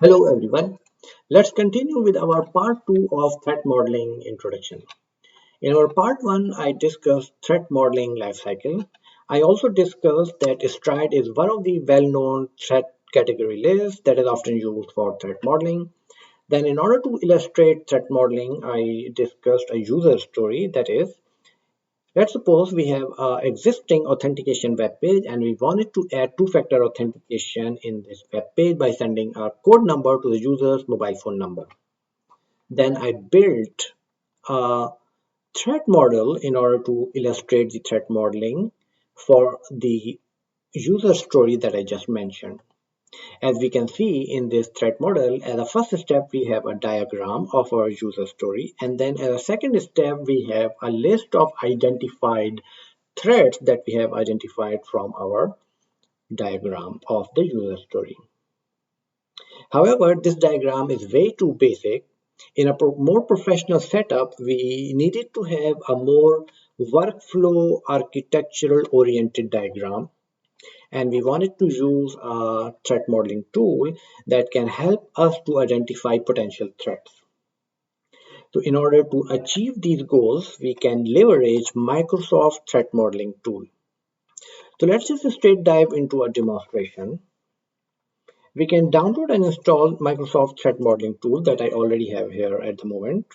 Hello everyone. Let's continue with our part 2 of threat modeling introduction. In our part 1, I discussed threat modeling lifecycle. I also discussed that STRIDE is one of the well-known threat category lists that is often used for threat modeling. Then in order to illustrate threat modeling, I discussed a user story, that is, let's suppose we have an existing authentication web page and we wanted to add two-factor authentication in this web page by sending a code number to the user's mobile phone number. Then I built a threat model in order to illustrate the threat modeling for the user story that I just mentioned. As we can see in this threat model, as a first step, we have a diagram of our user story. And then as a second step, we have a list of identified threats that we have identified from our diagram of the user story. However, this diagram is way too basic. In a more professional setup, we needed to have a more workflow architectural oriented diagram, and we wanted to use a threat modeling tool that can help us to identify potential threats. So in order to achieve these goals, we can leverage Microsoft threat modeling tool. So let's just straight dive into a demonstration. We can download and install Microsoft threat modeling tool that I already have here at the moment,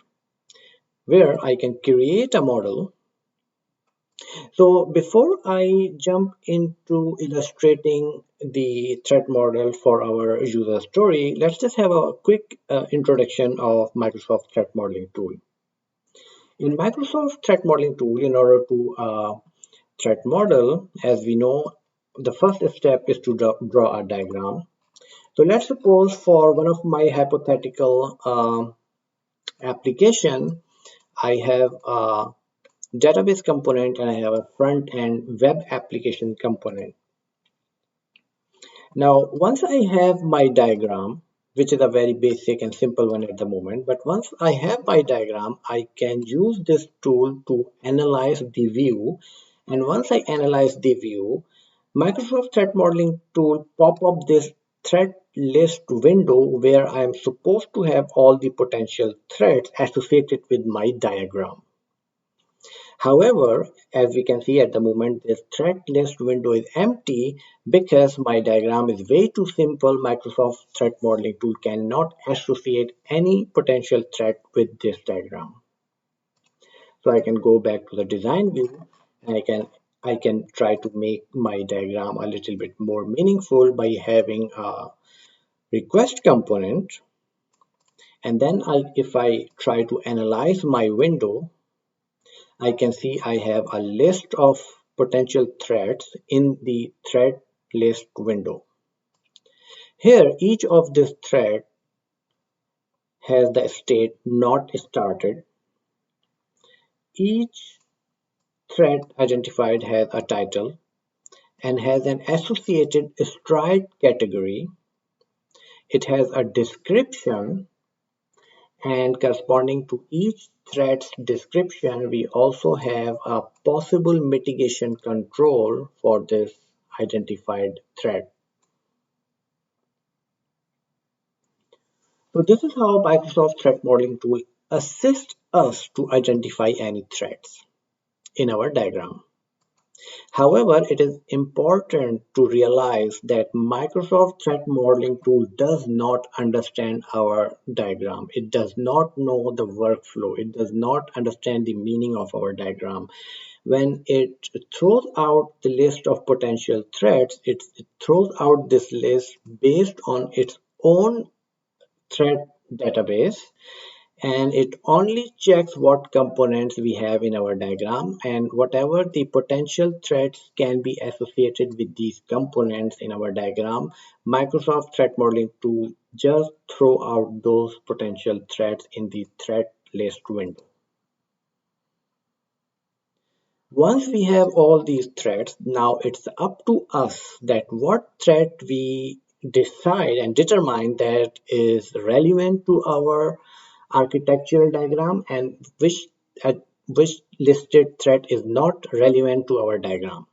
where I can create a model. So before I jump into illustrating the threat model for our user story, let's just have a quick introduction of Microsoft threat modeling tool. In Microsoft threat modeling tool, in order to threat model, as we know, the first step is to draw a diagram. So let's suppose for one of my hypothetical application, I have a database component and I have a front end web application component. Now, once I have my diagram, which is a very basic and simple one at the moment, but once I have my diagram, I can use this tool to analyze the view. And once I analyze the view, Microsoft Threat Modeling tool pop up this threat list window where I am supposed to have all the potential threats associated with my diagram. However, as we can see at the moment, this threat list window is empty because my diagram is way too simple. Microsoft Threat Modeling tool cannot associate any potential threat with this diagram. So I can go back to the design view and I can try to make my diagram a little bit more meaningful by having a request component. And then if I try to analyze my window, I can see I have a list of potential threats in the threat list window. Here, each of this thread has the state not started. Each thread identified has a title and has an associated stride category. It has a description, and corresponding to each thread's description, we also have a possible mitigation control for this identified thread. So this is how Microsoft Threat Modeling tool assists us to identify any threats in our diagram. However, it is important to realize that Microsoft Threat Modeling tool does not understand our diagram. It does not know the workflow. It does not understand the meaning of our diagram. When it throws out the list of potential threats, it throws out this list based on its own threat database, and it only checks what components we have in our diagram, and whatever the potential threats can be associated with these components in our diagram, Microsoft Threat Modeling tool just throw out those potential threats in the threat list window. Once we have all these threats, now it's up to us that what threat we decide and determine that is relevant to our architectural diagram and which listed threat is not relevant to our diagram.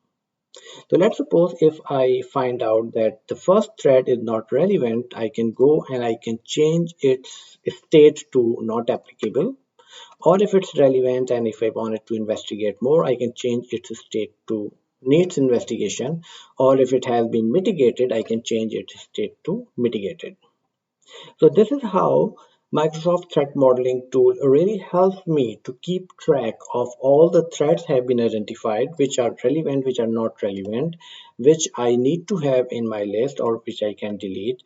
So let's suppose if I find out that the first thread is not relevant, I can go and I can change its state to not applicable. Or if it's relevant and if I wanted to investigate more, I can change its state to needs investigation. Or if it has been mitigated, I can change its state to mitigated. So this is how Microsoft threat modeling tool really helps me to keep track of all the threats have been identified, which are relevant, which are not relevant, which I need to have in my list or which I can delete,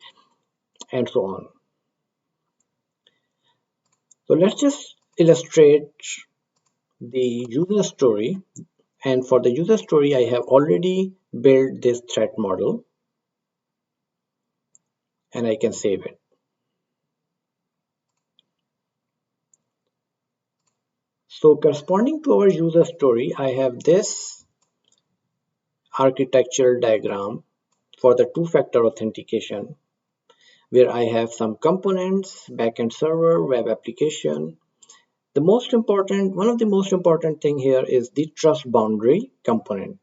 and so on. So let's just illustrate the user story. And for the user story, I have already built this threat model and I can save it. So corresponding to our user story, I have this architectural diagram for the two-factor authentication where I have some components, backend server, web application. One of the most important thing here is the trust boundary component.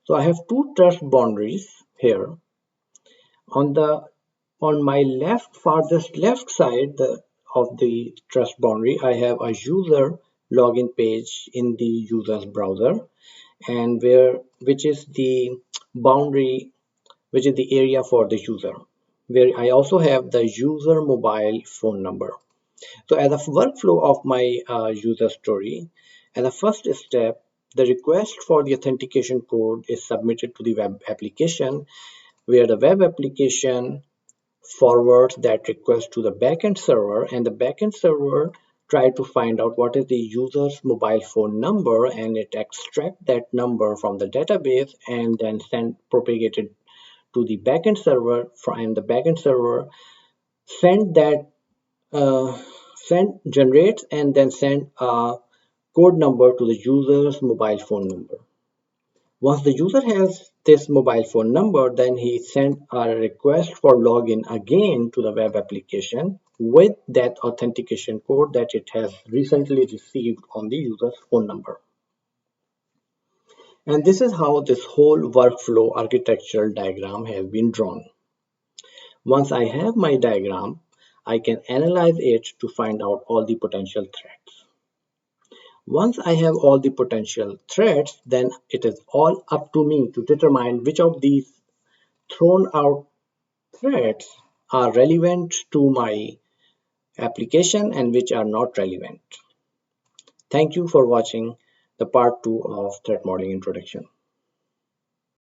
So I have two trust boundaries here. On my farthest left side of the trust boundary, I have a user login page in the user's browser, and which is the boundary, which is the area for the user, where I also have the user mobile phone number. So as a workflow of my user story, as a first step, the request for the authentication code is submitted to the web application, where the web application forwards that request to the backend server, and the backend server try to find out what is the user's mobile phone number, and it extract that number from the database and then propagate it to the backend server, and the backend server send that uh, send generates and then send a code number to the user's mobile phone number. Once the user has this mobile phone number, then he sent a request for login again to the web application with that authentication code that it has recently received on the user's phone number. And this is how this whole workflow architectural diagram has been drawn. Once I have my diagram, I can analyze it to find out all the potential threats. Once I have all the potential threats, then it is all up to me to determine which of these thrown out threats are relevant to my application and which are not relevant. Thank you for watching the part 2 of threat modeling introduction.